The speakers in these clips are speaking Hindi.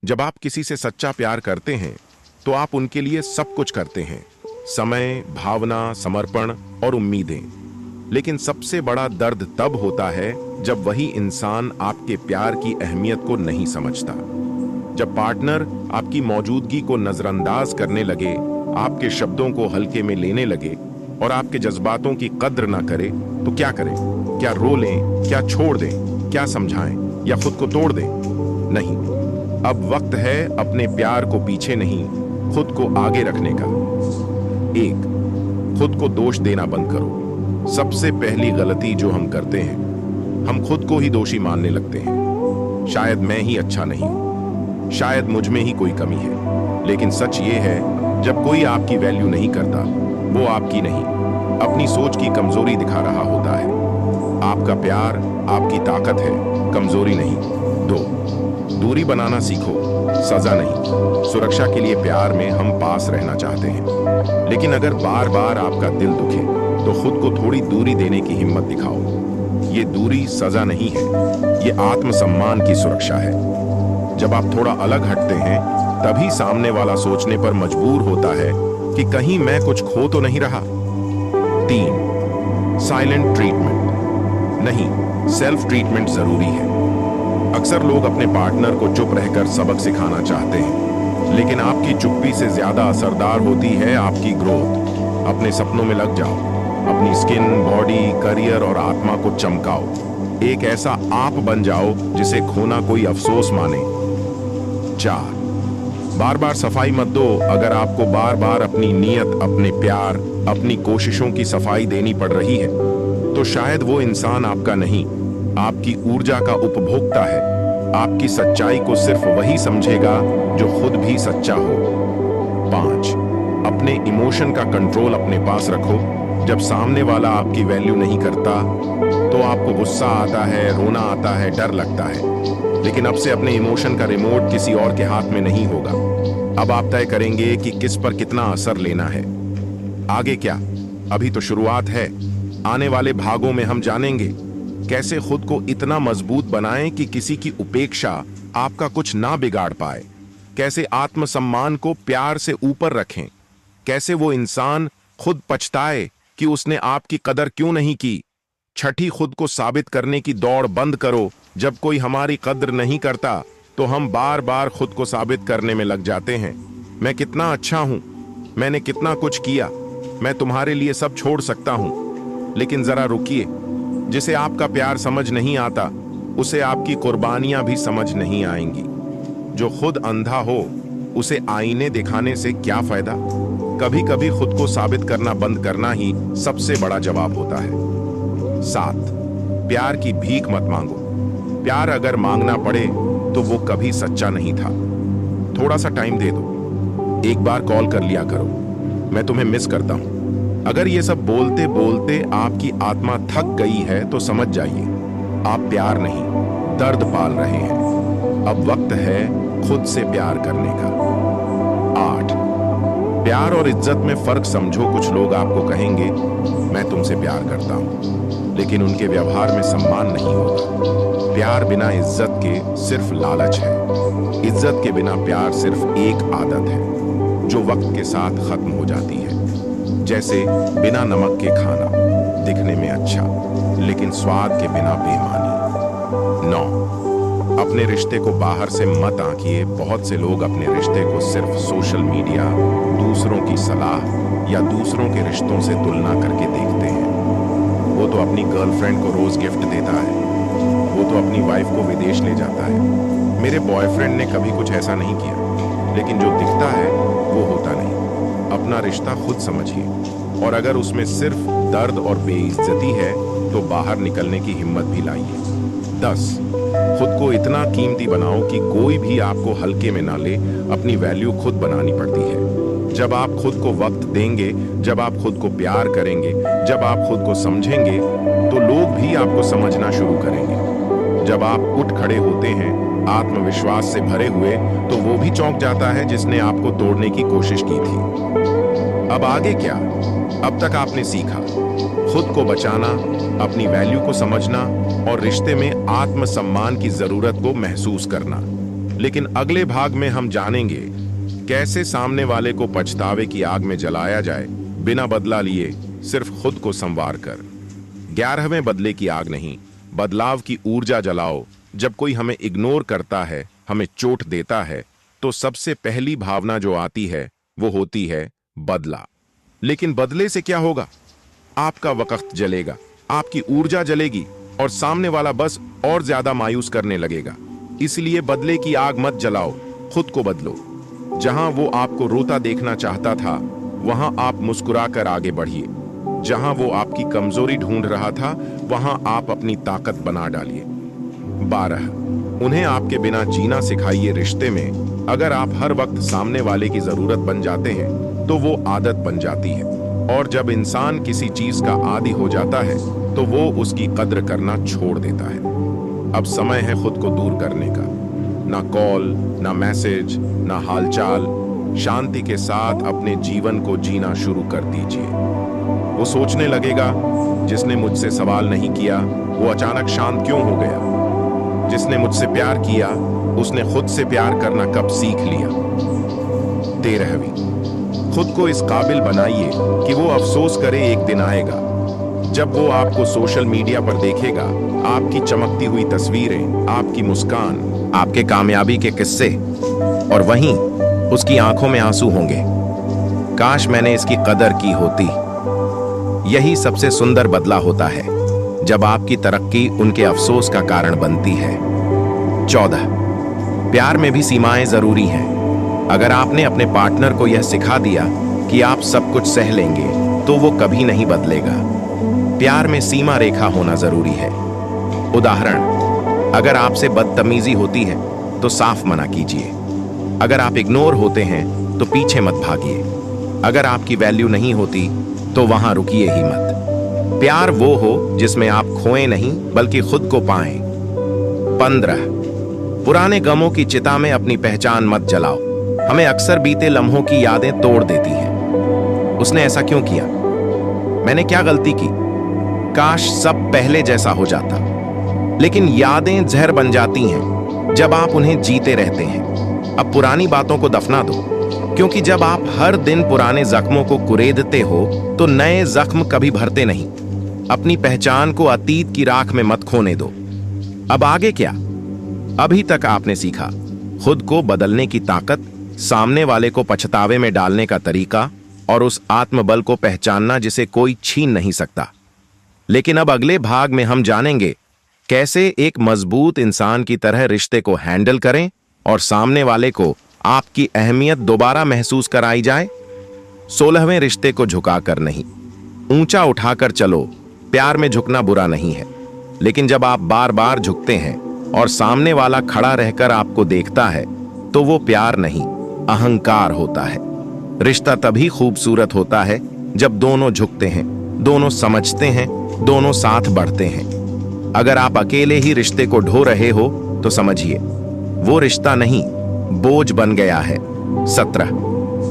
जब आप किसी से सच्चा प्यार करते हैं तो आप उनके लिए सब कुछ करते हैं, समय, भावना, समर्पण और उम्मीदें। लेकिन सबसे बड़ा दर्द तब होता है जब वही इंसान आपके प्यार की अहमियत को नहीं समझता। जब पार्टनर आपकी मौजूदगी को नजरअंदाज करने लगे, आपके शब्दों को हल्के में लेने लगे और आपके जज्बातों की कद्र ना करे, तो क्या करें? क्या रो लें? क्या छोड़ दें? क्या समझाएं या खुद को तोड़ दें? नहीं, अब वक्त है अपने प्यार को पीछे नहीं, खुद को आगे रखने का। एक, खुद को दोष देना बंद करो। सबसे पहली गलती जो हम करते हैं, हम खुद को ही दोषी मानने लगते हैं। शायद मैं ही अच्छा नहीं हूं, शायद मुझ में ही कोई कमी है। लेकिन सच ये है, जब कोई आपकी वैल्यू नहीं करता, वो आपकी नहीं, अपनी सोच की कमजोरी दिखा रहा होता है। आपका प्यार आपकी ताकत है, कमजोरी नहीं। दो, दूरी बनाना सीखो, सजा नहीं। सुरक्षा के लिए प्यार में हम पास रहना चाहते हैं, लेकिन अगर बार बार आपका दिल दुखे तो खुद को थोड़ी दूरी देने की हिम्मत दिखाओ। ये दूरी सजा नहीं है, ये आत्मसम्मान की सुरक्षा है। जब आप थोड़ा अलग हटते हैं, तभी सामने वाला सोचने पर मजबूर होता है कि कहीं मैं कुछ खो तो नहीं रहा। तीन, साइलेंट ट्रीटमेंट नहीं, सेल्फ ट्रीटमेंट जरूरी है। अक्सर लोग अपने पार्टनर को चुप रहकर सबक सिखाना चाहते हैं, लेकिन आपकी चुप्पी से ज्यादा असरदार होती है आपकी ग्रोथ। अपने सपनों में लग जाओ, अपनी स्किन, बॉडी, करियर और आत्मा को चमकाओ। एक ऐसा आप बन जाओ जिसे खोना कोई अफसोस माने। चार, बार बार सफाई मत दो। अगर आपको बार बार अपनी नीयत, अपने प्यार, अपनी कोशिशों की सफाई देनी पड़ रही है, तो शायद वो इंसान आपका नहीं, आपकी ऊर्जा का उपभोक्ता है। आपकी सच्चाई को सिर्फ वही समझेगा जो खुद भी सच्चा हो। पांच, अपने इमोशन का कंट्रोल अपने पास रखो। जब सामने वाला आपकी वैल्यू नहीं करता, तो आपको गुस्सा आता है, रोना आता है, डर लगता है। लेकिन अब से अपने इमोशन का रिमोट किसी और के हाथ में नहीं होगा। अब आप तय करेंगे कि किस पर कितना असर लेना है। आगे क्या? अभी तो शुरुआत है। आने वाले भागों में हम जानेंगे कैसे खुद को इतना मजबूत बनाएं कि किसी की उपेक्षा आपका कुछ ना बिगाड़ पाए, कैसे आत्मसम्मान को प्यार से ऊपर रखें, कैसे वो इंसान खुद पछताए कि उसने आपकी कदर क्यों नहीं की। छठी, खुद को साबित करने की दौड़ बंद करो। जब कोई हमारी कद्र नहीं करता तो हम बार बार खुद को साबित करने में लग जाते हैं। मैं कितना अच्छा हूं, मैंने कितना कुछ किया, मैं तुम्हारे लिए सब छोड़ सकता हूं। लेकिन जरा रुकिए, जिसे आपका प्यार समझ नहीं आता, उसे आपकी कुर्बानियां भी समझ नहीं आएंगी। जो खुद अंधा हो, उसे आईने दिखाने से क्या फायदा? कभी कभी खुद को साबित करना बंद करना ही सबसे बड़ा जवाब होता है। सात, प्यार की भीख मत मांगो। प्यार अगर मांगना पड़े तो वो कभी सच्चा नहीं था। थोड़ा सा टाइम दे दो, एक बार कॉल कर लिया करो, मैं तुम्हें मिस करता हूं। अगर ये सब बोलते बोलते आपकी आत्मा थक गई है तो समझ जाइए, आप प्यार नहीं, दर्द पाल रहे हैं। अब वक्त है खुद से प्यार करने का। आठ, प्यार और इज्जत में फर्क समझो। कुछ लोग आपको कहेंगे मैं तुमसे प्यार करता हूं, लेकिन उनके व्यवहार में सम्मान नहीं होगा। प्यार बिना इज्जत के सिर्फ लालच है। इज्जत के बिना प्यार सिर्फ एक आदत है जो वक्त के साथ खत्म हो जाती है। जैसे बिना नमक के खाना, दिखने में अच्छा लेकिन स्वाद के बिना बेमानी। 9, अपने रिश्ते को बाहर से मत आंकिए। बहुत से लोग अपने रिश्ते को सिर्फ सोशल मीडिया, दूसरों की सलाह या दूसरों के रिश्तों से तुलना करके देखते हैं। वो तो अपनी गर्लफ्रेंड को रोज गिफ्ट देता है, वो तो अपनी वाइफ को विदेश ले जाता है। मेरे बॉयफ्रेंड ने कभी कुछ ऐसा नहीं किया। लेकिन जो दिखता है वो होता नहीं। अपना रिश्ता खुद समझिए, और अगर उसमें सिर्फ दर्द और बेइज्जती है तो बाहर निकलने की हिम्मत भी लाइए। 10, खुद को इतना कीमती बनाओ कि कोई भी आपको हल्के में ना ले। अपनी वैल्यू खुद बनानी पड़ती है। जब आप खुद को वक्त देंगे, जब आप खुद को प्यार करेंगे, जब आप खुद को समझेंगे, तो लोग भी आपको समझना शुरू करेंगे। जब आप उठ खड़े होते हैं आत्मविश्वास से भरे हुए, तो वो भी चौंक जाता है जिसने आपको तोड़ने की कोशिश की थी। अब आगे क्या? अब तक आपने सीखा खुद को बचाना, अपनी वैल्यू को समझना और रिश्ते में आत्मसम्मान की जरूरत को महसूस करना। लेकिन अगले भाग में हम जानेंगे कैसे सामने वाले को पछतावे की आग में जलाया जाए, बिना बदला लिए, सिर्फ खुद को संवार कर। 11वें बदले की आग नहीं, बदलाव की ऊर्जा जलाओ। जब कोई हमें इग्नोर करता है, हमें चोट देता है, तो सबसे पहली भावना जो आती है वो होती है बदला। लेकिन बदले से क्या होगा? आपका वक्त जलेगा, आपकी ऊर्जा जलेगी और सामने वाला बस और ज्यादा मायूस करने लगेगा। इसलिए बदले की आग मत जलाओ, खुद को बदलो। जहां वो आपको रोता देखना चाहता था, वहां आप मुस्कुराकर आगे बढ़िए। जहां वो आपकी कमजोरी ढूंढ रहा था, वहां आप अपनी ताकत बना डालिए। 12, उन्हें आपके बिना जीना सिखाइए। रिश्ते में अगर आप हर वक्त सामने वाले की जरूरत बन जाते हैं, तो वो आदत बन जाती है। और जब इंसान किसी चीज का आदी हो जाता है, तो वो उसकी कद्र करना छोड़ देता है। अब समय है खुद को दूर करने का। ना कॉल, ना मैसेज, ना हालचाल। शांति के साथ अपने जीवन को जीना शुरू कर दीजिए। वो सोचने लगेगा, जिसने मुझसे सवाल नहीं किया वो अचानक शांत क्यों हो गया? जिसने मुझसे प्यार किया, उसने खुद से प्यार करना कब सीख लिया? 13वीं, खुद को इस काबिल बनाइए कि वो अफसोस करे एक दिन आएगा जब वो आपको सोशल मीडिया पर देखेगा, आपकी चमकती हुई तस्वीरें, आपकी मुस्कान, आपके कामयाबी के किस्से, और वहीं उसकी आंखों में आंसू होंगे। काश मैंने इसकी कदर की होती। यही सबसे सुंदर बदला होता है, जब आपकी तरक्की उनके अफसोस का कारण बनती है। 14, प्यार में भी सीमाएं जरूरी हैं। अगर आपने अपने पार्टनर को यह सिखा दिया कि आप सब कुछ सह लेंगे, तो वो कभी नहीं बदलेगा। प्यार में सीमा रेखा होना जरूरी है। उदाहरण, अगर आपसे बदतमीजी होती है तो साफ मना कीजिए। अगर आप इग्नोर होते हैं तो पीछे मत भागिए। अगर आपकी वैल्यू नहीं होती तो वहां रुकिए ही मत। प्यार वो हो जिसमें आप खोएं नहीं, बल्कि खुद को पाएं। 15, पुराने गमों की चिता में अपनी पहचान मत जलाओ। हमें अक्सर बीते लम्हों की यादें तोड़ देती हैं। उसने ऐसा क्यों किया? मैंने क्या गलती की? काश सब पहले जैसा हो जाता। लेकिन यादें जहर बन जाती हैं जब आप उन्हें जीते रहते हैं। अब पुरानी बातों को दफना दो, क्योंकि जब आप हर दिन पुराने जख्मों को कुरेदते हो, तो नए जख्म कभी भरते नहीं। अपनी पहचान को अतीत की राख में मत खोने दो। अब आगे क्या? अभी तक आपने सीखा खुद को बदलने की ताकत, सामने वाले को पछतावे में डालने का तरीका, और उस आत्मबल को पहचानना जिसे कोई छीन नहीं सकता। लेकिन अब अगले भाग में हम जानेंगे कैसे एक मजबूत इंसान की तरह रिश्ते को हैंडल करें और सामने वाले को आपकी अहमियत दोबारा महसूस कराई जाए। 16वें रिश्ते को झुकाकर नहीं, ऊंचा उठाकर चलो। प्यार में झुकना बुरा नहीं है, लेकिन जब आप बार बार झुकते हैं और सामने वाला खड़ा रहकर आपको देखता है, तो वो प्यार नहीं, अहंकार होता है। रिश्ता तभी खूबसूरत होता है जब दोनों झुकते हैं, दोनों समझते हैं, दोनों साथ बढ़ते हैं। अगर आप अकेले ही रिश्ते को ढो रहे हो, तो समझिए वो रिश्ता नहीं, बोझ बन गया है। 17,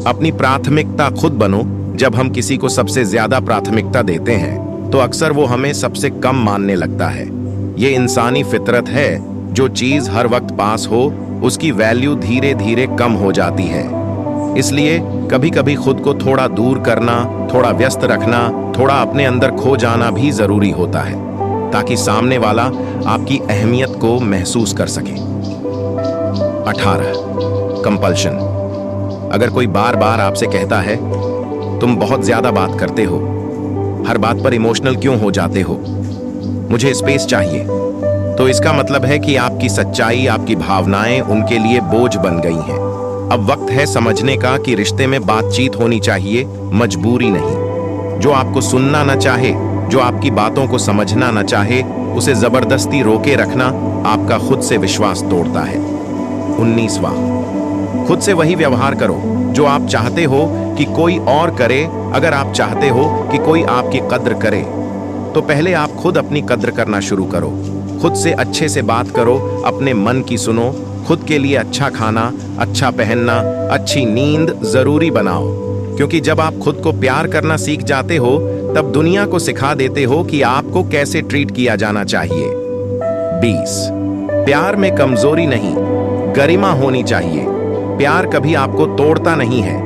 अपनी प्राथमिकता खुद बनो। जब हम किसी को सबसे ज्यादा प्राथमिकता देते हैं, तो अक्सर वो हमें सबसे कम मानने लगता है। ये इंसानी फितरत है। जो चीज हर वक्त पास हो, उसकी वैल्यू धीरे धीरे कम हो जाती है। इसलिए कभी कभी खुद को थोड़ा दूर करना, थोड़ा व्यस्त रखना, थोड़ा अपने अंदर खो जाना भी जरूरी होता है, ताकि सामने वाला आपकी अहमियत को महसूस कर सके। 18, कंपल्शन। अगर कोई बार बार आपसे कहता है तुम बहुत ज्यादा बात करते हो, हर बात पर इमोशनल क्यों हो जाते हो, मुझे स्पेस चाहिए, तो इसका मतलब है कि आपकी सच्चाई, आपकी भावनाएं उनके लिए बोझ बन गई हैं। अब वक्त है समझने का कि रिश्ते में बातचीत होनी चाहिए, मजबूरी नहीं। जो आपको सुनना न चाहे, जो आपकी बातों को समझना न चाहे, उसे जबरदस्ती रोके रखना आपका खुद से विश्वास तोड़ता है। 19वां, खुद से वही व्यवहार करो जो आप चाहते हो कि कोई और करे। अगर आप चाहते हो कि कोई आपकी कद्र करे, तो पहले आप खुद अपनी कद्र करना शुरू करो। खुद से अच्छे से बात करो, अपने मन की सुनो। खुद के लिए अच्छा खाना, अच्छा पहनना, अच्छी नींद जरूरी बनाओ, क्योंकि जब आप खुद को प्यार करना सीख जाते हो, तब दुनिया को सिखा देते हो कि आपको कैसे ट्रीट किया जाना चाहिए। 20, प्यार में कमजोरी नहीं, गरिमा होनी चाहिए। प्यार कभी आपको तोड़ता नहीं है।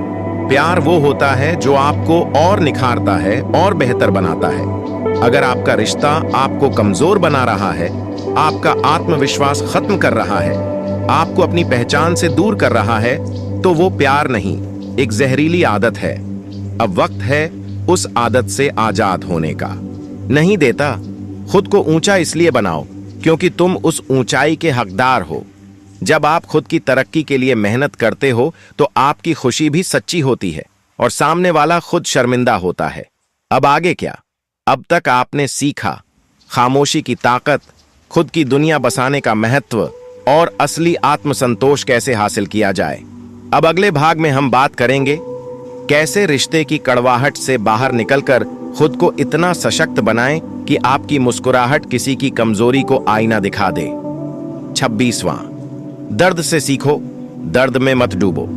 प्यार वो होता है जो आपको और निखारता है और बेहतर बनाता है। अगर आपका रिश्ता आपको कमजोर बना रहा है, आपका आत्मविश्वास खत्म कर रहा है, आपको अपनी पहचान से दूर कर रहा है, तो वो प्यार नहीं, एक जहरीली आदत है। अब वक्त है उस आदत से आजाद होने का। नहीं देता, खुद को ऊंचा इसलिए बनाओ क्योंकि तुम उस ऊंचाई के हकदार हो। जब आप खुद की तरक्की के लिए मेहनत करते हो तो आपकी खुशी भी सच्ची होती है और सामने वाला खुद शर्मिंदा होता है। अब आगे क्या? अब तक आपने सीखा खामोशी की ताकत, खुद की दुनिया बसाने का महत्व और असली आत्मसंतोष कैसे हासिल किया जाए। अब अगले भाग में हम बात करेंगे कैसे रिश्ते की कड़वाहट से बाहर निकलकर खुद को इतना सशक्त बनाएं कि आपकी मुस्कुराहट किसी की कमजोरी को आईना दिखा दे। 26वां, दर्द से सीखो, दर्द में मत डूबो।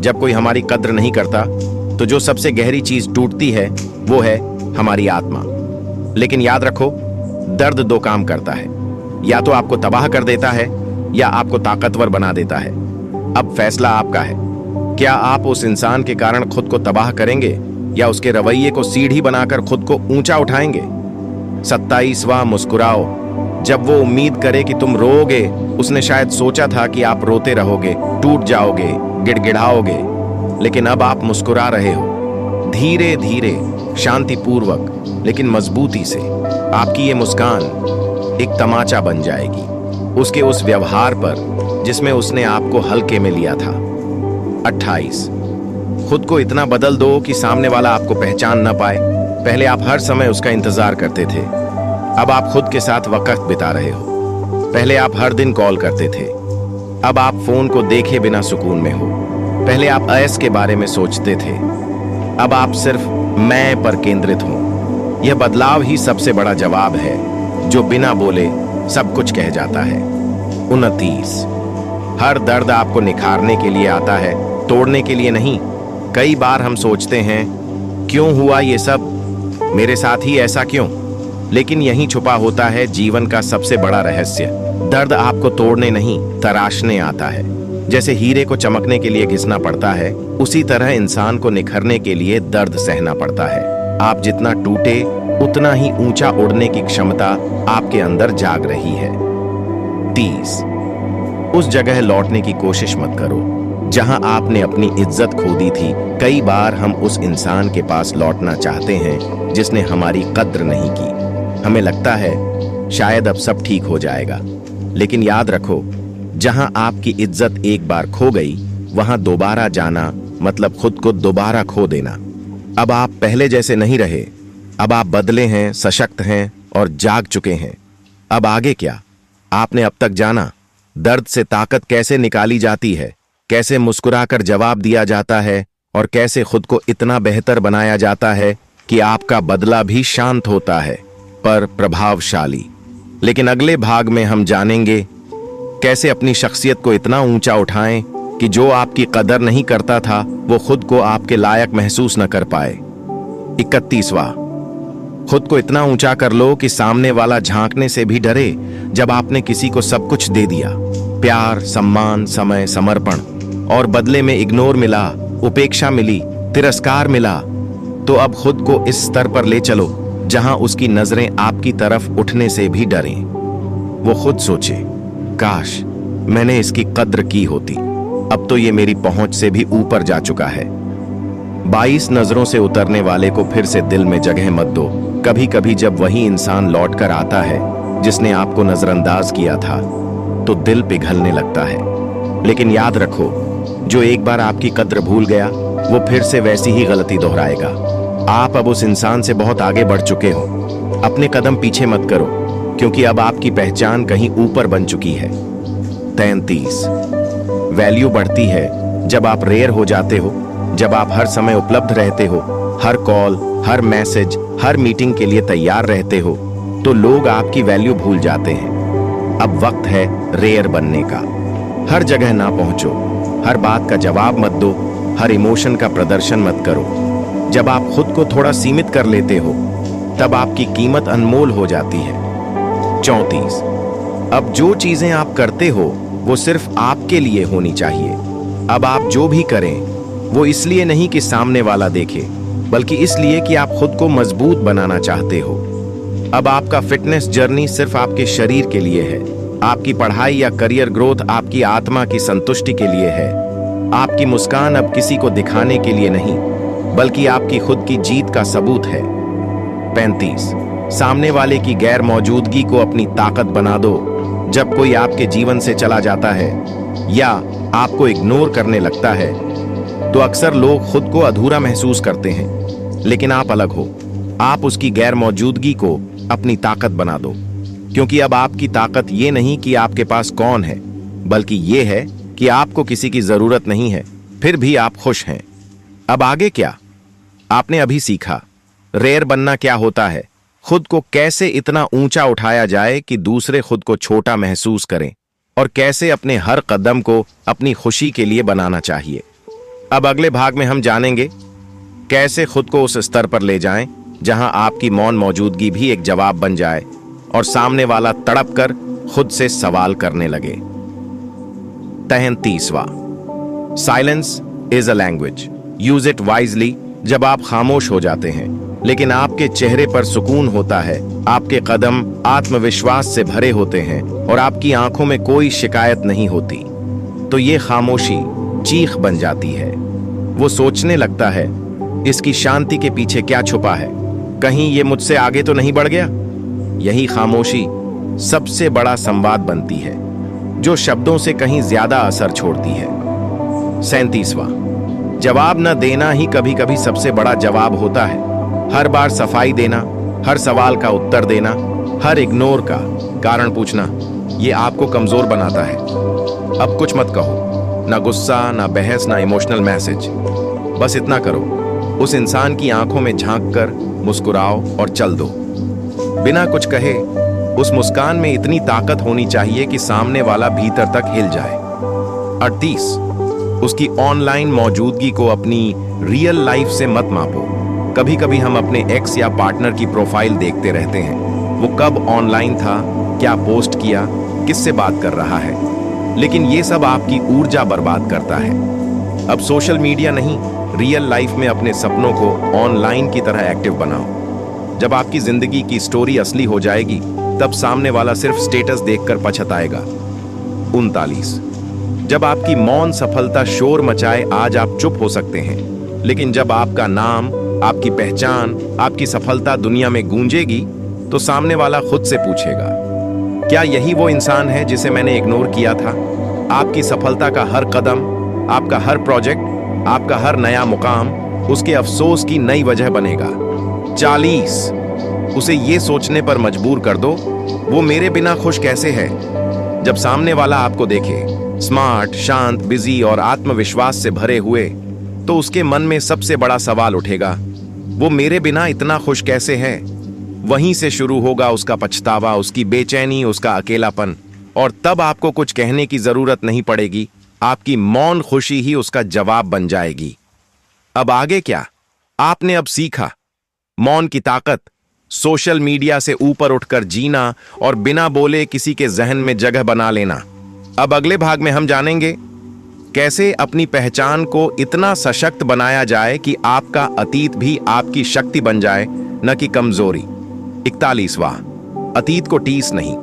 जब कोई हमारी कद्र नहीं करता तो जो सबसे गहरी चीज टूटती है वो है हमारी आत्मा। लेकिन याद रखो, दर्द दो काम करता है, या तो आपको तबाह कर देता है या आपको ताकतवर बना देता है। अब फैसला आपका है। क्या आप उस इंसान के कारण खुद को तबाह करेंगे या उसके रवैये को सीढ़ी बनाकर खुद को ऊंचा उठाएंगे? 27वां, मुस्कुराओ। जब वो उम्मीद करे कि तुम रोओगे, उसने शायद सोचा था कि आप रोते रहोगे, टूट जाओगे, गिड़गिड़ाओगे, लेकिन अब आप मुस्कुरा रहे हो, धीरे धीरे, शांतिपूर्वक लेकिन मजबूती से। आपकी ये मुस्कान एक तमाचा बन जाएगी उसके उस व्यवहार पर जिसमें उसने आपको हल्के में लिया था। 28, खुद को इतना बदल दो कि सामने वाला आपको पहचान ना पाए। पहले आप हर समय उसका इंतजार करते थे, अब आप खुद के साथ वक्त बिता रहे हो। पहले आप हर दिन कॉल करते थे, अब आप फोन को देखे बिना सुकून में हो। पहले आप ऐश के बारे में सोचते थे, अब आप सिर्फ मैं पर केंद्रित हो। यह बदलाव ही सबसे बड़ा जवाब है जो बिना बोले सब कुछ कह जाता है। 29, हर दर्द आपको निखारने के लिए आता है, तोड़ने के लिए नहीं। कई बार हम सोचते हैं क्यों हुआ ये सब, मेरे साथ ही ऐसा क्यों? लेकिन यहीं छुपा होता है जीवन का सबसे बड़ा रहस्य। दर्द आपको तोड़ने नहीं, तराशने आता है। जैसे हीरे को चमकने के लिए घिसना पड़ता है, उसी तरह इंसान को निखरने के लिए दर्द सहना पड़ता है। आप जितना टूटे उतना ही ऊंचा उड़ने की क्षमता आपके अंदर जाग रही है। 30, उस जगह लौटने की कोशिश मत करो जहां आपने अपनी इज्जत खो दी थी। कई बार हम उस इंसान के पास लौटना चाहते हैं जिसने हमारी कद्र नहीं की। हमें लगता है शायद अब सब ठीक हो जाएगा, लेकिन याद रखो, जहां आपकी इज्जत एक बार खो गई वहां दोबारा जाना मतलब खुद को दोबारा खो देना। अब आप पहले जैसे नहीं रहे, अब आप बदले हैं, सशक्त हैं और जाग चुके हैं। अब आगे क्या? आपने अब तक जाना दर्द से ताकत कैसे निकाली जाती है, कैसे मुस्कुराकर जवाब दिया जाता है और कैसे खुद को इतना बेहतर बनाया जाता है कि आपका बदला भी शांत होता है पर प्रभावशाली। लेकिन अगले भाग में हम जानेंगे कैसे अपनी शख्सियत को इतना ऊंचा उठाएं कि जो आपकी कदर नहीं करता था वो खुद को आपके लायक महसूस न कर पाए। 31वां, खुद को इतना ऊंचा कर लो कि सामने वाला झांकने से भी डरे। जब आपने किसी को सब कुछ दे दिया, प्यार, सम्मान, समय, समर्पण, और बदले में इग्नोर मिला, उपेक्षा मिली, तिरस्कार मिला, तो अब खुद को इस स्तर पर ले चलो जहां उसकी नजरें आपकी तरफ उठने से भी डरें। वो खुद सोचे, काश मैंने इसकी कद्र की होती, अब तो ये मेरी पहुंच से भी ऊपर जा चुका है। 22 नजरों से उतरने वाले को फिर से दिल में जगह मत दो। कभी कभी जब वही इंसान लौट कर आता है जिसने आपको नजरअंदाज किया था तो दिल पिघलने लगता है। लेकिन याद रखो, जो एक बार आपकी कद्र भूल गया वो फिर से वैसी ही गलती दोहराएगा। आप अब उस इंसान से बहुत आगे बढ़ चुके हो। अपने कदम पीछे मत करो क्योंकि अब आपकी पहचान कहीं ऊपर बन चुकी है। 33, वैल्यू बढ़ती है जब आप रेयर हो जाते हो, जब आप हर समय उपलब्ध रहते हो, हर कॉल, हर मैसेज, हर मीटिंग के लिए तैयार रहते हो, तो लोग आपकी वैल्यू भूल जाते हैं। अब वक्त है रेयर बनने का। हर जगह ना पहुंचो, हर बात का जवाब मत दो, हर इमोशन का प्रदर्शन मत करो। जब आप खुद को थोड़ा सीमित कर लेते हो तब आपकी कीमत अनमोल हो जाती है। 34, अब जो चीजें आप करते हो वो सिर्फ आपके लिए होनी चाहिए। अब आप जो भी करें वो इसलिए नहीं कि सामने वाला देखे, बल्कि इसलिए कि आप खुद को मजबूत बनाना चाहते हो। अब आपका फिटनेस जर्नी सिर्फ आपके शरीर के लिए है। आपकी पढ़ाई या करियर ग्रोथ आपकी आत्मा की संतुष्टि के लिए है। आपकी मुस्कान अब किसी को दिखाने के लिए नहीं, बल्कि आपकी खुद की जीत का सबूत है। 35, सामने वाले की गैर मौजूदगी को अपनी ताकत बना दो। जब कोई आपके जीवन से चला जाता है या आपको इग्नोर करने लगता है तो अक्सर लोग खुद को अधूरा महसूस करते हैं, लेकिन आप अलग हो। आप उसकी गैर मौजूदगी को अपनी ताकत बना दो, क्योंकि अब आपकी ताकत ये नहीं कि आपके पास कौन है, बल्कि ये है कि आपको किसी की जरूरत नहीं है, फिर भी आप खुश हैं। अब आगे क्या? आपने अभी सीखा रेयर बनना क्या होता है, खुद को कैसे इतना ऊंचा उठाया जाए कि दूसरे खुद को छोटा महसूस करें, और कैसे अपने हर कदम को अपनी खुशी के लिए बनाना चाहिए। अब अगले भाग में हम जानेंगे कैसे खुद को उस स्तर पर ले जाएं जहां आपकी मौन मौजूदगी भी एक जवाब बन जाए और सामने वाला तड़प कर खुद से सवाल करने लगे। 33वां, silence is a language, use it wisely. जब आप खामोश हो जाते हैं लेकिन आपके चेहरे पर सुकून होता है, आपके कदम आत्मविश्वास से भरे होते हैं और आपकी आंखों में कोई शिकायत नहीं होती, तो ये खामोशी चीख बन जाती है। वो सोचने लगता है इसकी शांति के पीछे क्या छुपा है, कहीं ये मुझसे आगे तो नहीं बढ़ गया। यही खामोशी सबसे बड़ा संवाद बनती है, जो शब्दों से कहीं ज्यादा असर छोड़ती है। 37वां, जवाब न देना ही कभी कभी सबसे बड़ा जवाब होता है। हर बार सफाई देना, हर सवाल का उत्तर देना, हर इग्नोर का कारण पूछना, ये आपको कमजोर बनाता है। अब कुछ मत कहो, ना गुस्सा, ना बहस, ना इमोशनल मैसेज। बस इतना करो, उस इंसान की आंखों में झांक कर मुस्कुराओ और चल दो। बिना कुछ कहे उस मुस्कान में इतनी ताकत होनी चाहिए कि सामने वाला भीतर तक हिल जाए। 38, उसकी ऑनलाइन मौजूदगी को अपनी रियल लाइफ से मत मापो। कभी कभी हम अपने एक्स या पार्टनर की प्रोफाइल देखते रहते हैं, वो कब ऑनलाइन था, क्या पोस्ट किया, किससे बात कर रहा है, लेकिन ये सब आपकी ऊर्जा बर्बाद करता है। अब सोशल मीडिया नहीं, रियल लाइफ में अपने सपनों को ऑनलाइन की तरह एक्टिव बनाओ। जब आपकी जिंदगी की स्टोरी असली हो जाएगी तब सामने वाला सिर्फ स्टेटस देखकर पछताएगा। 39, जब आपकी मौन सफलता शोर मचाए, आज आप चुप हो सकते हैं, लेकिन जब आपका नाम, आपकी पहचान, आपकी सफलता दुनिया में गूंजेगी तो सामने वाला खुद से पूछेगा, क्या यही वो इंसान है जिसे मैंने इग्नोर किया था? आपकी सफलता का हर कदम, आपका हर प्रोजेक्ट, आपका हर नया मुकाम उसके अफसोस की नई वजह बनेगा। 40, उसे ये सोचने पर मजबूर कर दो, वो मेरे बिना खुश कैसे है। जब सामने वाला आपको देखे स्मार्ट, शांत, बिजी और आत्मविश्वास से भरे हुए, तो उसके मन में सबसे बड़ा सवाल उठेगा, वो मेरे बिना इतना खुश कैसे है। वहीं से शुरू होगा उसका पछतावा, उसकी बेचैनी, उसका अकेलापन, और तब आपको कुछ कहने की जरूरत नहीं पड़ेगी, आपकी मौन खुशी ही उसका जवाब बन जाएगी। अब आगे क्या? आपने अब सीखा मौन की ताकत, सोशल मीडिया से ऊपर उठकर जीना और बिना बोले किसी के जहन में जगह बना लेना। अब अगले भाग में हम जानेंगे कैसे अपनी पहचान को इतना सशक्त बनाया जाए कि आपका अतीत भी आपकी शक्ति बन जाए, न कि कमजोरी। 41वां, अतीत को टीस नहीं,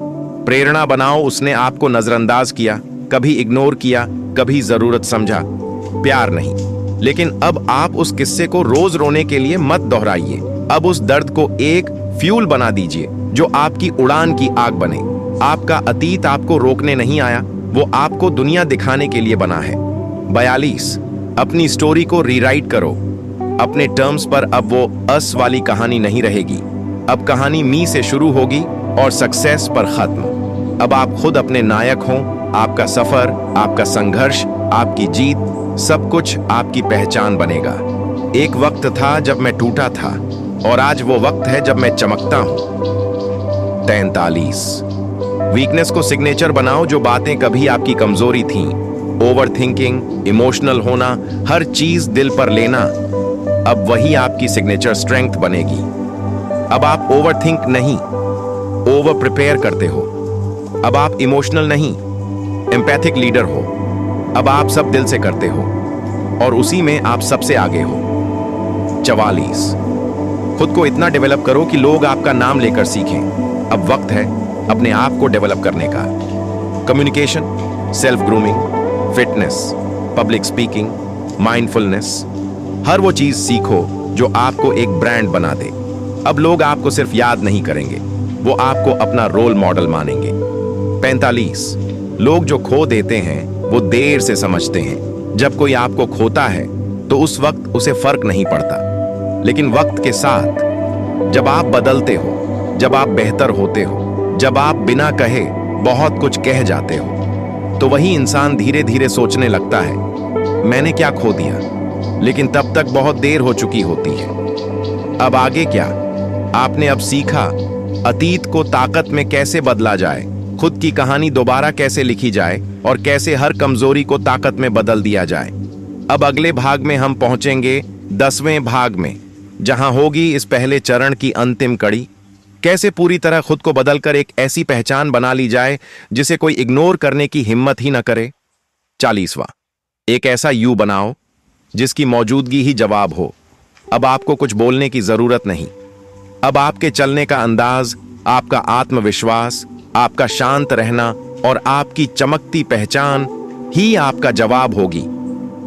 प्रेरणा बनाओ। उसने आपको नजरअंदाज किया, कभी इग्नोर किया, कभी जरूरत समझा, प्यार नहीं। लेकिन अब आप उस किस्से को रोज रोने के लिए मत दोहराइए। अब उस दर्द को एक फ्यूल बना दीजिए जो आपकी उड़ान की आग बने। आपका अतीत आपको रोकने नहीं आया, वो आपको दुनिया दिखाने के लिए बना है। 42, अपनी स्टोरी को रीराइट करो अपने टर्म्स पर। अब वो अस वाली कहानी नहीं रहेगी, अब कहानी मी से शुरू होगी और सक्सेस पर खत्म। अब आप खुद अपने नायक हों, आपका सफर, आपका संघर्ष, आपकी जीत, सब कुछ आपकी पहचान बनेगा। एक वक्त था जब मैं टूटा था और आज वो वक्त है जब मैं चमकता हूं। 43, वीकनेस को सिग्नेचर बनाओ। जो बातें कभी आपकी कमजोरी थीं, ओवर थिंकिंग, इमोशनल होना, हर चीज दिल पर लेना, अब वही आपकी सिग्नेचर स्ट्रेंथ बनेगी। अब आप ओवर थिंक नहीं, ओवर प्रिपेयर करते हो। अब आप इमोशनल नहीं, एम्पैथिक लीडर हो। अब आप सब दिल से करते हो और उसी में आप सबसे आगे हो। 44, खुद को इतना डेवलप करो कि लोग आपका नाम लेकर सीखें। अब वक्त है अपने आप को डेवलप करने का। Communication, self grooming, fitness, public speaking, mindfulness, हर वो चीज सीखो जो आपको एक ब्रांड बना दे। अब लोग आपको सिर्फ याद नहीं करेंगे, वो आपको अपना रोल मॉडल मानेंगे। 45, लोग जो खो देते हैं वो देर से समझते हैं। जब कोई आपको खोता है तो उस वक्त उसे फर्क नहीं पड़ता, लेकिन वक्त के साथ जब आप बदलते हो, जब आप बेहतर होते हो, जब आप बिना कहे बहुत कुछ कह जाते हो, तो वही इंसान धीरे धीरे सोचने लगता है मैंने क्या खो दिया, लेकिन तब तक बहुत देर हो चुकी होती है। अब आगे क्या? आपने अब सीखा अतीत को ताकत में कैसे बदला जाए, खुद की कहानी दोबारा कैसे लिखी जाए और कैसे हर कमजोरी को ताकत में बदल दिया जाए। अब अगले भाग में हम पहुंचेंगे 10वें भाग में, जहां होगी इस पहले चरण की अंतिम कड़ी। कैसे पूरी तरह खुद को बदलकर एक ऐसी पहचान बना ली जाए जिसे कोई इग्नोर करने की हिम्मत ही न करे। 40वां, एक ऐसा यू बनाओ जिसकी मौजूदगी ही जवाब हो। अब आपको कुछ बोलने की जरूरत नहीं। अब आपके चलने का अंदाज, आपका आत्मविश्वास, आपका शांत रहना और आपकी चमकती पहचान ही आपका जवाब होगी।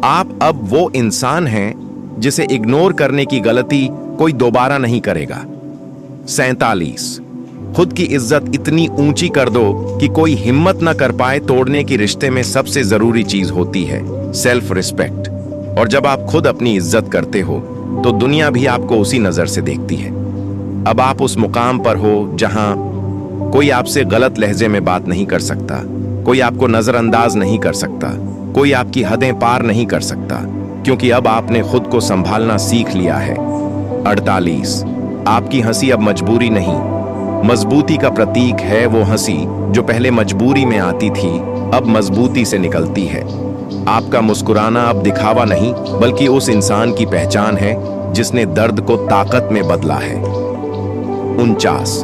आप अब वो इंसान हैं जिसे इग्नोर करने की गलती कोई दोबारा नहीं करेगा। 47, खुद की इज्जत इतनी ऊंची कर दो कि कोई हिम्मत न कर पाए तोड़ने की। रिश्ते में सबसे जरूरी चीज होती है सेल्फ रिस्पेक्ट, और जब आप खुद अपनी इज्जत करते हो तो दुनिया भी आपको उसी नजर से देखती है। अब आप उस मुकाम पर हो जहां कोई आपसे गलत लहजे में बात नहीं कर सकता, कोई आपको नजरअंदाज नहीं कर सकता, कोई आपकी हदें पार नहीं कर सकता, क्योंकि अब आपने खुद को संभालना सीख लिया है। 48, आपकी हंसी अब मजबूरी नहीं, मजबूती का प्रतीक है। वो हंसी जो पहले मजबूरी में आती थी अब मजबूती से निकलती है। आपका मुस्कुराना अब दिखावा नहीं, बल्कि उस इंसान की पहचान है जिसने दर्द को ताकत में बदला है। 49,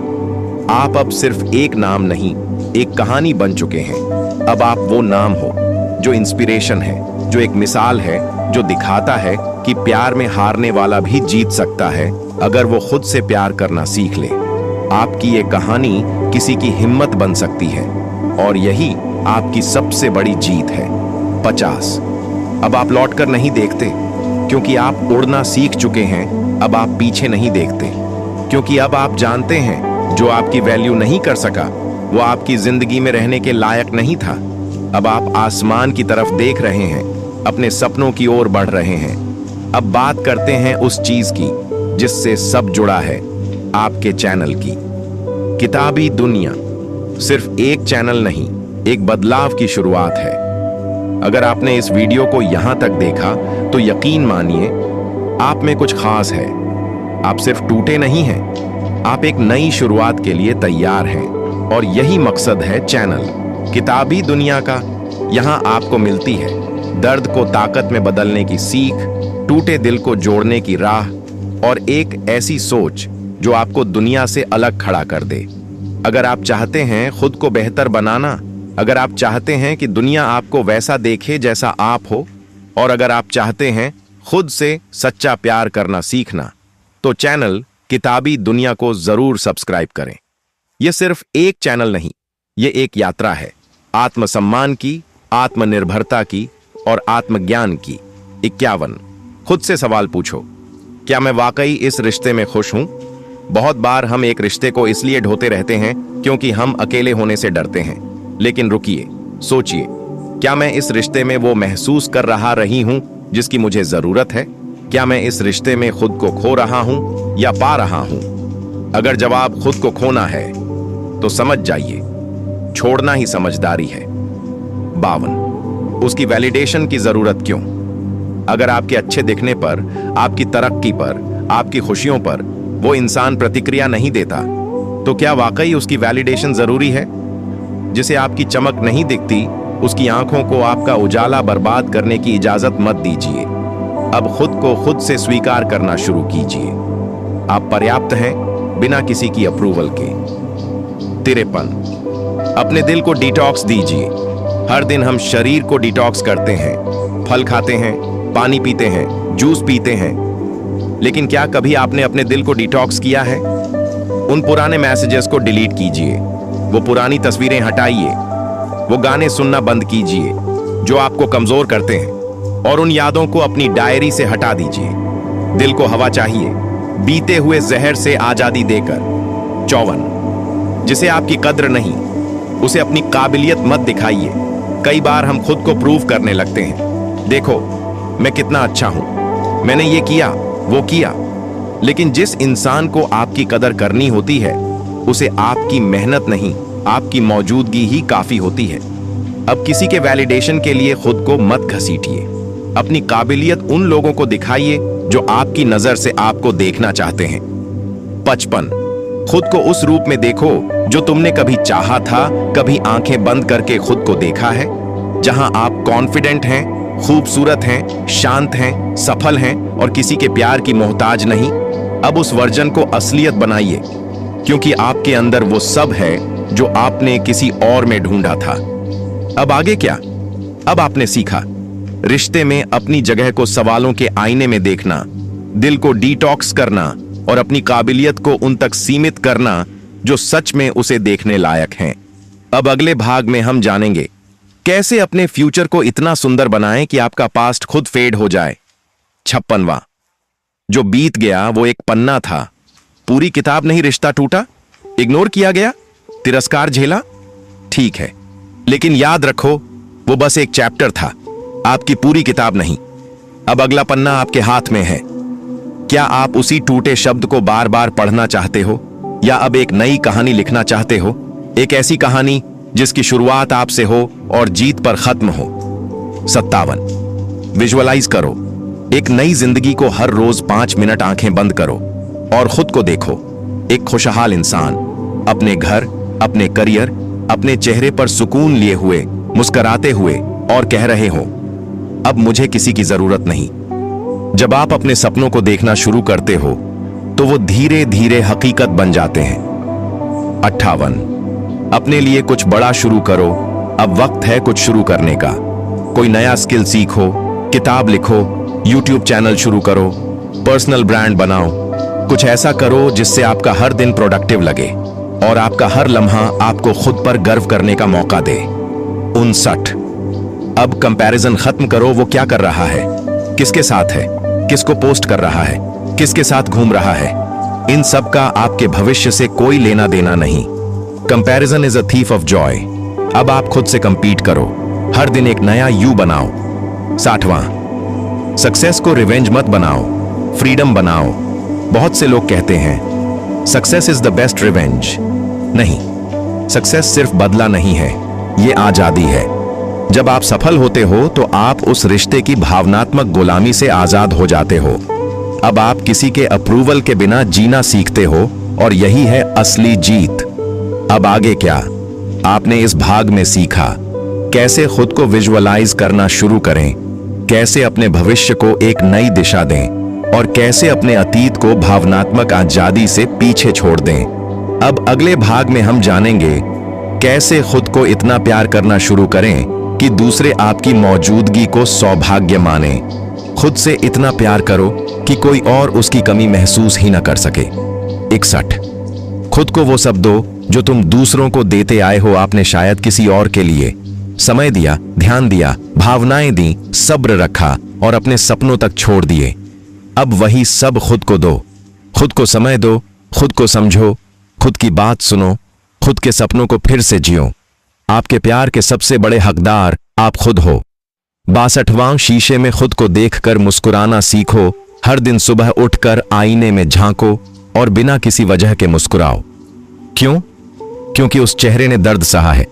आप अब सिर्फ एक नाम नहीं, एक कहानी बन चुके हैं। अब आप वो नाम हो जो इंस्पिरेशन है, जो एक मिसाल है, जो दिखाता है कि प्यार में हारने वाला भी जीत सकता है अगर वो खुद से प्यार करना सीख ले। आपकी ये कहानी किसी की हिम्मत बन सकती है और यही आपकी सबसे बड़ी जीत है। 50, अब आप लौटकर नहीं देखते क्योंकि आप उड़ना सीख चुके हैं। अब आप पीछे नहीं देखते क्योंकि अब आप जानते हैं जो आपकी वैल्यू नहीं कर सका वो आपकी जिंदगी में रहने के लायक नहीं था। अब आप आसमान की तरफ देख रहे हैं, अपने सपनों की ओर बढ़ रहे हैं। अब बात करते हैं उस चीज की जिससे सब जुड़ा है, आपके चैनल की। किताबी दुनिया सिर्फ एक चैनल नहीं, एक बदलाव की शुरुआत है। अगर आपने इस वीडियो को यहां तक देखा तो यकीन मानिए आप में कुछ खास है। आप सिर्फ टूटे नहीं हैं, आप एक नई शुरुआत के लिए तैयार हैं, और यही मकसद है चैनल किताबी दुनिया का। यहां आपको मिलती है दर्द को ताकत में बदलने की सीख, टूटे दिल को जोड़ने की राह, और एक ऐसी सोच जो आपको दुनिया से अलग खड़ा कर दे। अगर आप चाहते हैं खुद को बेहतर बनाना, अगर आप चाहते हैं कि दुनिया आपको वैसा देखे जैसा आप हो, और अगर आप चाहते हैं खुद से सच्चा प्यार करना सीखना, तो चैनल किताबी दुनिया को जरूर सब्सक्राइब करें। यह सिर्फ एक चैनल नहीं, यह एक यात्रा है आत्मसम्मान की, आत्मनिर्भरता की और आत्मज्ञान की। 51, खुद से सवाल पूछो, क्या मैं वाकई इस रिश्ते में खुश हूं? बहुत बार हम एक रिश्ते को इसलिए ढोते रहते हैं क्योंकि हम अकेले होने से डरते हैं, लेकिन रुकिए, सोचिए, क्या मैं इस रिश्ते में वो महसूस कर रही हूं जिसकी मुझे जरूरत है? क्या मैं इस रिश्ते में खुद को खो रहा हूं या पा रहा हूं? अगर जवाब खुद को खोना है तो समझ जाइए, छोड़ना ही समझदारी है। 52, उसकी वैलिडेशन की जरूरत क्यों? अगर आपके अच्छे दिखने पर, आपकी तरक्की पर, आपकी खुशियों पर वो इंसान प्रतिक्रिया नहीं देता, तो क्या वाकई उसकी वैलिडेशन जरूरी है? जिसे आपकी चमक नहीं दिखती, उसकी आंखों को आपका उजाला बर्बाद करने की इजाजत मत दीजिए। अब खुद को खुद से स्वीकार करना शुरू कीजिए। आप पर्याप्त हैं बिना किसी की अप्रूवल के। 53, अपने दिल को डिटॉक्स दीजिए। हर दिन हम शरीर को डिटॉक्स करते हैं, फल खाते हैं, पानी पीते हैं, जूस पीते हैं, लेकिन क्या कभी आपने अपने दिल को डिटॉक्स किया है? उन पुराने मैसेजेस को डिलीट कीजिए, वो पुरानी तस्वीरें हटाइए, वो गाने सुनना बंद कीजिए जो आपको कमजोर करते हैं, और उन यादों को अपनी डायरी से हटा दीजिए। दिल को हवा चाहिए, बीते हुए जहर से आजादी देकर। 54, जिसे आपकी कद्र नहीं, उसे अपनी काबिलियत मत दिखाइए। कई बार हम खुद को प्रूव करने लगते हैं, देखो मैं कितना अच्छा हूं, मैंने ये किया वो किया, लेकिन जिस इंसान को आपकी कदर करनी होती है उसे आपकी मेहनत नहीं, आपकी मौजूदगी ही काफी होती है। अब किसी के वैलिडेशन के लिए खुद को मत घसीटिए, अपनी काबिलियत उन लोगों को दिखाइए जो आपकी नजर से आपको देखना चाहते हैं। 55, खुद को उस रूप में देखो जो तुमने कभी चाहा था। कभी आंखें बंद करके खुद को देखा है? जहां आप कॉन्फिडेंट हैं, खूबसूरत हैं, शांत हैं, सफल हैं और किसी के प्यार की मोहताज नहीं। अब उस वर्जन को असलियत बनाइए, क्योंकि आपके अंदर वो सब है जो आपने किसी और में ढूंढा था। अब आगे क्या? अब आपने सीखा रिश्ते में अपनी जगह को सवालों के आईने में देखना, दिल को डिटॉक्स करना और अपनी काबिलियत को उन तक सीमित करना जो सच में उसे देखने लायक हैं। अब अगले भाग में हम जानेंगे कैसे अपने फ्यूचर को इतना सुंदर बनाएं कि आपका पास्ट खुद फेड हो जाए। 56वां, जो बीत गया वो एक पन्ना था, पूरी किताब नहीं। रिश्ता टूटा, इग्नोर किया गया, तिरस्कार झेला, ठीक है, लेकिन याद रखो वो बस एक चैप्टर था, आपकी पूरी किताब नहीं। अब अगला पन्ना आपके हाथ में है। क्या आप उसी टूटे शब्द को बार बार पढ़ना चाहते हो, या अब एक नई कहानी लिखना चाहते हो? एक ऐसी कहानी जिसकी शुरुआत आपसे हो और जीत पर खत्म हो। 57, विजुअलाइज करो एक नई जिंदगी को। हर रोज 5 मिनट आंखें बंद करो और खुद को देखो, एक खुशहाल इंसान, अपने घर, अपने करियर, अपने चेहरे पर सुकून लिए हुए, मुस्कुराते हुए और कह रहे हो अब मुझे किसी की जरूरत नहीं। जब आप अपने सपनों को देखना शुरू करते हो तो वो धीरे धीरे हकीकत बन जाते हैं। 58, अपने लिए कुछ बड़ा शुरू करो। अब वक्त है कुछ शुरू करने का। कोई नया स्किल सीखो, किताब लिखो, यूट्यूब चैनल शुरू करो, पर्सनल ब्रांड बनाओ। कुछ ऐसा करो जिससे आपका हर दिन प्रोडक्टिव लगे और आपका हर लम्हा आपको खुद पर गर्व करने का मौका दे। 59, अब कंपैरिजन खत्म करो। वो क्या कर रहा है, किसके साथ है, किसको पोस्ट कर रहा है, किसके साथ घूम रहा है, इन सब का आपके भविष्य से कोई लेना देना नहीं। Comparison is a thief of Joy. अब आप खुद से कंपीट करो, हर दिन एक नया यू बनाओ। 60वां, सक्सेस को रिवेंज मत बनाओ, फ्रीडम बनाओ। बहुत से लोग कहते हैं success is the best revenge. नहीं, सक्सेस सिर्फ बदला नहीं है, ये आजादी है। जब आप सफल होते हो तो आप उस रिश्ते की भावनात्मक गुलामी से आजाद हो जाते हो। अब आप किसी के अप्रूवल के बिना जीना सीखते हो और यही है असली जीत। अब आगे क्या? आपने इस भाग में सीखा कैसे खुद को विजुअलाइज करना शुरू करें, कैसे अपने भविष्य को एक नई दिशा दें और कैसे अपने अतीत को भावनात्मक आजादी से पीछे छोड़ दें। अब अगले भाग में हम जानेंगे कैसे खुद को इतना प्यार करना शुरू करें कि दूसरे आपकी मौजूदगी को सौभाग्य माने। खुद से इतना प्यार करो कि कोई और उसकी कमी महसूस ही ना कर सके। 61, खुद को वो सब दो जो तुम दूसरों को देते आए हो। आपने शायद किसी और के लिए समय दिया, ध्यान दिया, भावनाएं दी, सब्र रखा और अपने सपनों तक छोड़ दिए। अब वही सब खुद को दो। खुद को समय दो, खुद को समझो, खुद की बात सुनो, खुद के सपनों को फिर से जियो। आपके प्यार के सबसे बड़े हकदार आप खुद हो। 62वां, शीशे में खुद को देखकर मुस्कुराना सीखो। हर दिन सुबह उठकर आईने में झांको और बिना किसी वजह के मुस्कुराओ। क्यों? क्योंकि उस चेहरे ने दर्द सहा है,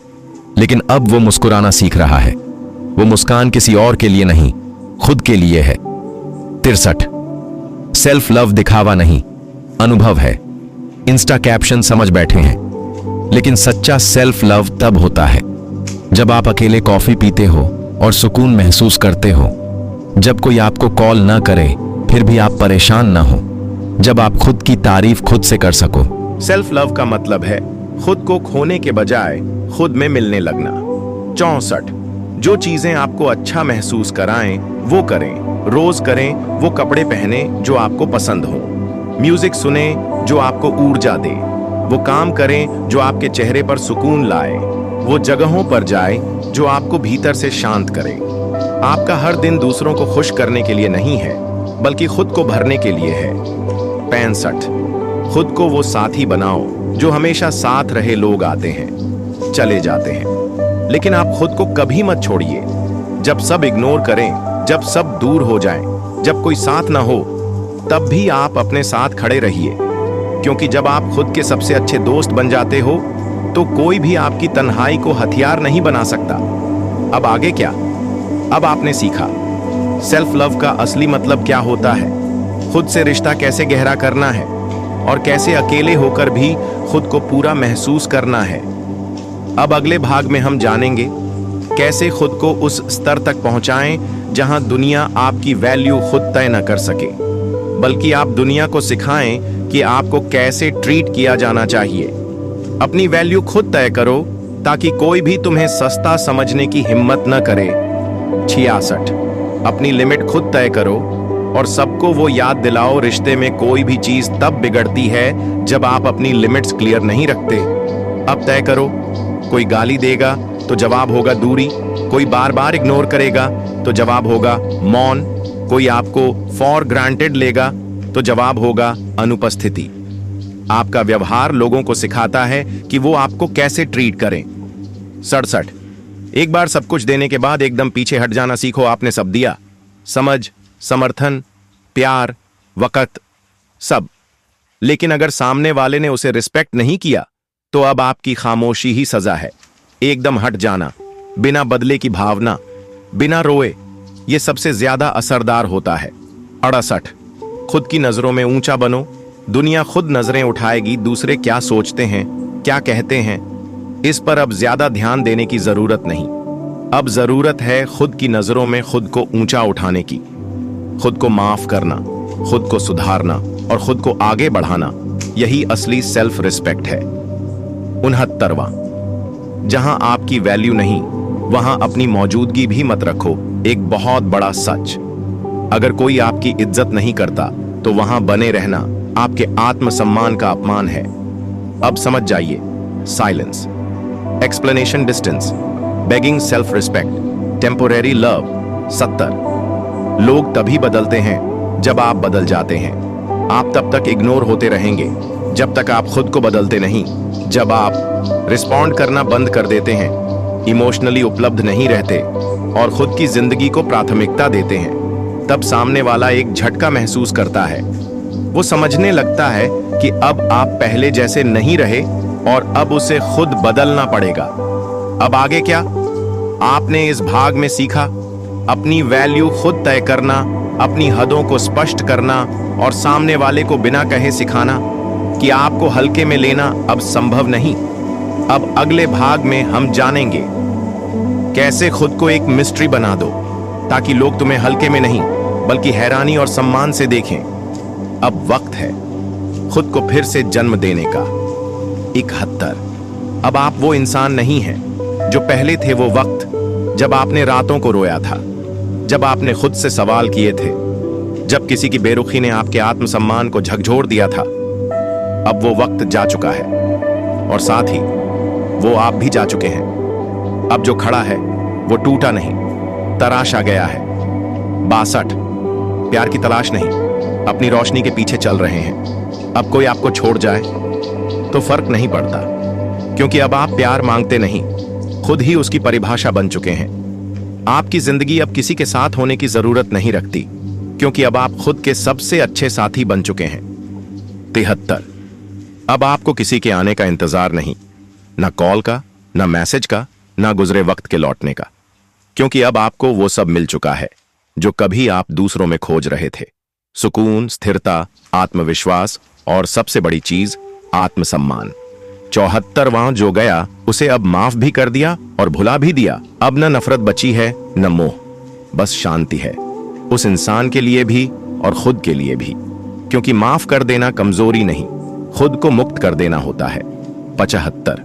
लेकिन अब वो मुस्कुराना सीख रहा है। वो मुस्कान किसी और के लिए नहीं, खुद के लिए है। 63, सेल्फ लव दिखावा नहीं, अनुभव है। इंस्टा कैप्शन समझ बैठे हैं, लेकिन सच्चा सेल्फ लव तब होता है जब आप अकेले कॉफी पीते हो और सुकून महसूस करते हो, जब कोई आपको कॉल ना करे फिर भी आप परेशान ना हो, जब आप खुद की तारीफ खुद से कर सको। सेल्फ लव का मतलब है खुद को खोने के बजाय खुद में मिलने लगना। 64, जो चीजें आपको अच्छा महसूस कराएं वो करें। रोज करें वो कपड़े पहने जो आपको पसंद हो। म्यूजिक सुने जो आपको ऊर्जा दे। वो काम करें जो आपके चेहरे पर सुकून लाए। वो जगहों पर जाए जो आपको भीतर से शांत करे। आपका हर दिन दूसरों को खुश करने के लिए नहीं है, बल्कि खुद को भरने के लिए है। 65 खुद को वो साथी बनाओ जो हमेशा साथ रहे। लोग आते हैं, चले जाते हैं, लेकिन आप खुद को कभी मत छोड़िए। जब सब इग्नोर करें, जब सब दूर हो जाएं, जब कोई साथ ना हो, तब भी आप अपने साथ खड़े रहिए, क्योंकि जब आप खुद के सबसे अच्छे दोस्त बन जाते हो तो कोई भी आपकी तन्हाई को हथियार नहीं बना सकता। अब आगे क्या? अब आपने सीखा सेल्फ लव का असली मतलब क्या होता है, खुद से रिश्ता कैसे गहरा करना है और कैसे अकेले होकर भी खुद को पूरा महसूस करना है। अब अगले भाग में हम जानेंगे कैसे खुद को उस स्तर तक पहुंचाएं जहां दुनिया आपकी वैल्यू खुद तय न कर सके, बल्कि आप दुनिया को सिखाएं कि आपको कैसे ट्रीट किया जाना चाहिए। अपनी वैल्यू खुद तय करो ताकि कोई भी तुम्हें सस्ता समझने की हिम्मत न करे। 66 अपनी लिमिट खुद तय करो और सबको वो याद दिलाओ, रिश्ते में कोई भी चीज तब बिगड़ती है जब आप अपनी लिमिट्स क्लियर नहीं रखते। अब तय करो, कोई गाली देगा तो जवाब होगा दूरी, कोई बार बार इग्नोर करेगा तो जवाब होगा मौन, कोई आपको फॉर ग्रांटेड लेगा तो जवाब होगा अनुपस्थिति। आपका व्यवहार लोगों को सिखाता है कि वो आपको कैसे ट्रीट करें। 67 एक बार सब कुछ देने के बाद एकदम पीछे हट जाना सीखो। आपने सब दिया, समझ, समर्थन, प्यार, वक़्त, सब, लेकिन अगर सामने वाले ने उसे रिस्पेक्ट नहीं किया तो अब आपकी खामोशी ही सजा है। एकदम हट जाना, बिना बदले की भावना, बिना रोए, यह सबसे ज्यादा असरदार होता है। 68 खुद की नजरों में ऊंचा बनो। दुनिया खुद नजरें उठाएगी, दूसरे क्या सोचते हैं, क्या कहते हैं, इस पर अब ज्यादा ध्यान देने की जरूरत नहीं। अब जरूरत है खुद की नजरों में खुद को ऊंचा उठाने की, खुद को माफ करना, खुद को सुधारना और खुद को आगे बढ़ाना। यही असली सेल्फ रिस्पेक्ट है। 69वां जहां आपकी वैल्यू नहीं वहां अपनी मौजूदगी भी मत रखो। एक बहुत बड़ा सच, अगर कोई आपकी इज्जत नहीं करता तो वहां बने रहना आपके आत्मसम्मान का अपमान है। अब समझ जाइए, silence, explanation distance, begging self respect, temporary love. 70 लोग तभी बदलते हैं जब आप बदल जाते हैं। आप तब तक इग्नोर होते रहेंगे जब तक आप खुद को बदलते नहीं। जब आप रिस्पॉन्ड करना बंद कर देते हैं, इमोशनली उपलब्ध नहीं रहते और खुद की जिंदगी को प्राथमिकता देते हैं, तब सामने वाला एक झटका महसूस करता है। वो समझने लगता है कि अब आप पहले जैसे नहीं रहे और अब उसे खुद बदलना पड़ेगा। अब आगे क्या? आपने इस भाग में सीखा अपनी वैल्यू खुद तय करना, अपनी हदों को स्पष्ट करना और सामने वाले को बिना कहे सिखाना कि आपको हल्के में लेना अब संभव नहीं। अब अगले भाग में हम जानेंगे कैसे खुद को एक मिस्ट्री बना दो ताकि लोग तुम्हें हल्के में नहीं बल्कि हैरानी और सम्मान से देखें। अब वक्त है खुद को फिर से जन्म देने का। 71 अब आप वो इंसान नहीं हैं जो पहले थे। वो वक्त जब आपने रातों को रोया था, जब आपने खुद से सवाल किए थे, जब किसी की बेरुखी ने आपके आत्मसम्मान को झकझोर दिया था। अब वो वक्त जा चुका है और साथ ही वो आप भी जा चुके हैं। अब जो खड़ा है वो टूटा नहीं, तराशा गया है। 62 प्यार की तलाश नहीं, अपनी रोशनी के पीछे चल रहे हैं। अब कोई आपको छोड़ जाए तो फर्क नहीं पड़ता, क्योंकि अब आप प्यार मांगते नहीं, खुद ही उसकी परिभाषा बन चुके हैं। आपकी जिंदगी अब किसी के साथ होने की जरूरत नहीं रखती, क्योंकि अब आप खुद के सबसे अच्छे साथी बन चुके हैं। 73 अब आपको किसी के आने का इंतजार नहीं, ना कॉल का, ना मैसेज का, ना गुजरे वक्त के लौटने का, क्योंकि अब आपको वो सब मिल चुका है जो कभी आप दूसरों में खोज रहे थे। सुकून, स्थिरता, आत्मविश्वास और सबसे बड़ी चीज आत्मसम्मान। 74वां जो गया उसे अब माफ भी कर दिया और भुला भी दिया। अब न नफरत बची है न मोह, बस शांति है, उस इंसान के लिए भी और खुद के लिए भी, क्योंकि माफ कर देना कमजोरी नहीं, खुद को मुक्त कर देना होता है। 75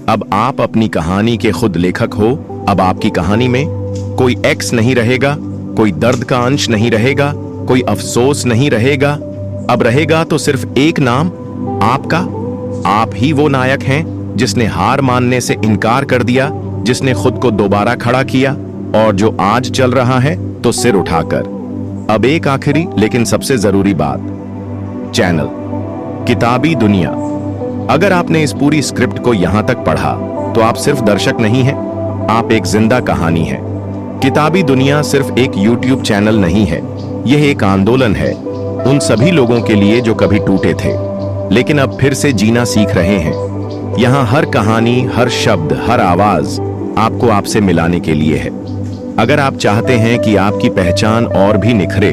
अब आप अपनी कहानी के खुद लेखक हो। अब आपकी कहानी में कोई एक्स नहीं रहेगा, कोई दर्द का अंश नहीं रहेगा, कोई अफसोस नहीं रहेगा। अब रहेगा तो सिर्फ एक नाम, आपका। आप ही वो नायक हैं जिसने हार मानने से इनकार कर दिया, जिसने खुद को दोबारा खड़ा किया और जो आज चल रहा है तो सिर उठाकर। अब एक आखिरी लेकिन सबसे जरूरी बात, चैनल किताबी दुनिया। अगर आपने इस पूरी स्क्रिप्ट को यहां तक पढ़ा तो आप सिर्फ दर्शक नहीं हैं, आप एक जिंदा कहानी है। किताबी दुनिया सिर्फ एक YouTube चैनल नहीं है, यह एक आंदोलन है उन सभी लोगों के लिए जो कभी टूटे थे लेकिन अब फिर से जीना सीख रहे हैं। यहां हर कहानी, हर शब्द, हर आवाज आपको आपसे मिलाने के लिए है। अगर आप चाहते हैं कि आपकी पहचान और भी निखरे,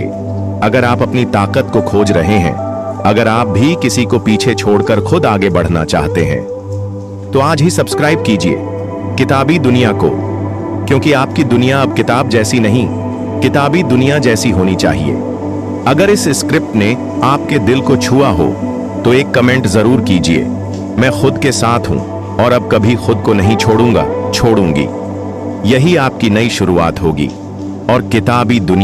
अगर आप अपनी ताकत को खोज रहे हैं, अगर आप भी किसी को पीछे छोड़कर खुद आगे बढ़ना चाहते हैं, तो आज ही सब्सक्राइब कीजिए किताबी दुनिया को, क्योंकि आपकी दुनिया अब किताब जैसी नहीं, किताबी दुनिया जैसी होनी चाहिए। अगर इस स्क्रिप्ट ने आपके दिल को छुआ हो तो एक कमेंट जरूर कीजिए। मैं खुद के साथ हूं और अब कभी खुद को नहीं छोड़ूंगी। यही आपकी नई शुरुआत होगी और किताबी दुनिया